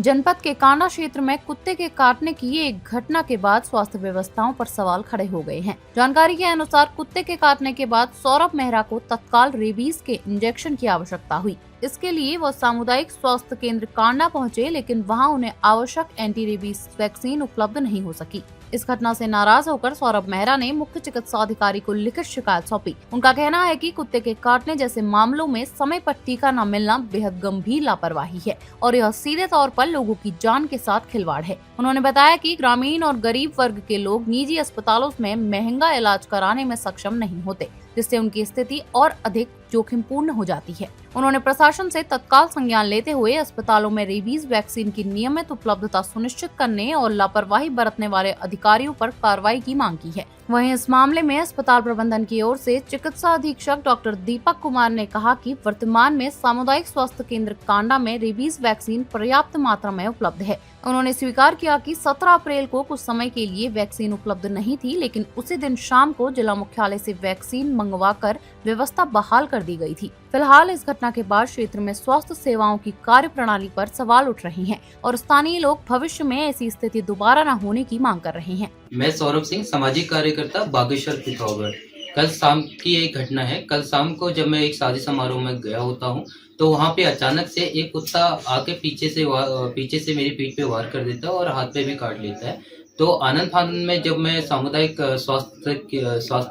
जनपद के कांडा क्षेत्र में कुत्ते के काटने की एक घटना के बाद स्वास्थ्य व्यवस्थाओं पर सवाल खड़े हो गए हैं। जानकारी के अनुसार कुत्ते के काटने के बाद सौरभ मेहरा को तत्काल रेबीज के इंजेक्शन की आवश्यकता हुई। इसके लिए वह सामुदायिक स्वास्थ्य केंद्र कांडा पहुंचे, लेकिन वहां उन्हें आवश्यक एंटी रेबीज वैक्सीन उपलब्ध नहीं हो सकी। इस घटना से नाराज होकर सौरभ मेहरा ने मुख्य चिकित्सा अधिकारी को लिखित शिकायत सौंपी। उनका कहना है कि कुत्ते के काटने जैसे मामलों में समय पर टीका न मिलना बेहद गंभीर लापरवाही है और यह सीधे तौर पर लोगों की जान के साथ खिलवाड़ है। उन्होंने बताया कि ग्रामीण और गरीब वर्ग के लोग निजी अस्पतालों में महंगा इलाज कराने में सक्षम नहीं होते, जिससे उनकी स्थिति और अधिक जोखिमपूर्ण हो जाती है। उन्होंने प्रशासन से तत्काल संज्ञान लेते हुए अस्पतालों में रेबीज वैक्सीन की नियमित उपलब्धता सुनिश्चित करने और लापरवाही बरतने वाले अधिकारियों पर कार्रवाई की मांग की है। वहीं इस मामले में अस्पताल प्रबंधन की ओर से चिकित्सा अधीक्षक डॉक्टर दीपक कुमार ने कहा कि वर्तमान में सामुदायिक स्वास्थ्य केंद्र कांडा में रेबीज वैक्सीन पर्याप्त मात्रा में उपलब्ध है। उन्होंने स्वीकार किया कि 17 अप्रैल को कुछ समय के लिए वैक्सीन उपलब्ध नहीं थी, लेकिन उसी दिन शाम को जिला मुख्यालय से वैक्सीन मंगवाकर व्यवस्था बहाल कर दी गई थी। फिलहाल इस घटना के बाद क्षेत्र में स्वास्थ्य सेवाओं की कार्य प्रणाली पर सवाल उठ रहे हैं और स्थानीय लोग भविष्य में ऐसी स्थिति दोबारा न होने की मांग कर रहे हैं। मैं सौरभ सिंह, सामाजिक कार्यकर्ता, बागेश्वर, पिथौरागढ़। कल शाम की एक घटना है। कल शाम को जब मैं एक शादी समारोह में गया होता हूँ तो वहाँ पे अचानक से एक कुत्ता आके पीछे से मेरी पीठ पे वार कर देता है और हाथ पे भी काट लेता है। तो आनंद फानंद में जब मैं सामुदायिक स्वास्थ्य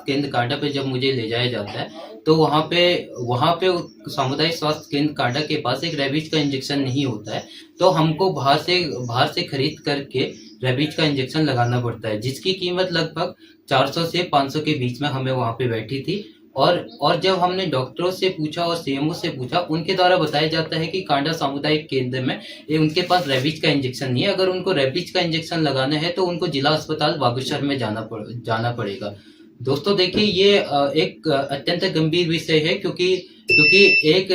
केंद्र कांडा पे जब मुझे ले जाया जाता है तो वहाँ पे सामुदायिक स्वास्थ्य केंद्र कांडा के पास एक रेबीज का इंजेक्शन नहीं होता है, तो हमको बाहर से खरीद करके रेबीज का इंजेक्शन लगाना पड़ता है, जिसकी कीमत लगभग 400 से 500 के बीच में हमें वहाँ पे बैठी थी। और जब हमने डॉक्टरों से पूछा और सीएमओ से पूछा, उनके द्वारा बताया जाता है कि कांडा सामुदायिक केंद्र में उनके पास रेबीज का इंजेक्शन नहीं है। अगर उनको रेबीज का इंजेक्शन लगाना है तो उनको जिला अस्पताल बागेश्वर में जाना पड़ेगा। दोस्तों देखिए, ये एक अत्यंत गंभीर विषय है, क्योंकि एक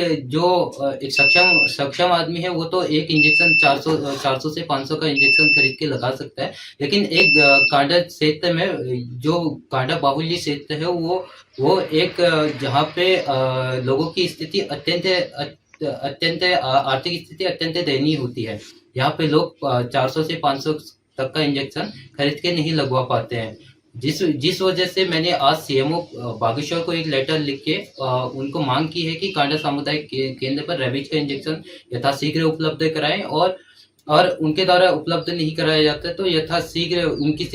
सक्षम आदमी है वो तो एक इंजेक्शन 400 से 500 का इंजेक्शन खरीद के लगा सकता है, लेकिन एक कांडा क्षेत्र में, जो कांडा बाहुल्य क्षेत्र है, वो एक जहाँ पे लोगों की स्थिति अत्यंत आर्थिक स्थिति अत्यंत दयनीय होती है। यहाँ पे लोग 400 से 500 तक का इंजेक्शन खरीद के नहीं लगवा पाते हैं, जिस वजह से मैंने आज सीएमओ बागेश्वर को एक लेटर लिख के उनको मांग की है कि कांडा सामुदायिक केंद्र पर रेबीज का इंजेक्शन यथाशीघ्र उपलब्ध कराएं, और उनके द्वारा उपलब्ध नहीं कराया जाता तो यथाशीघ्र उनकी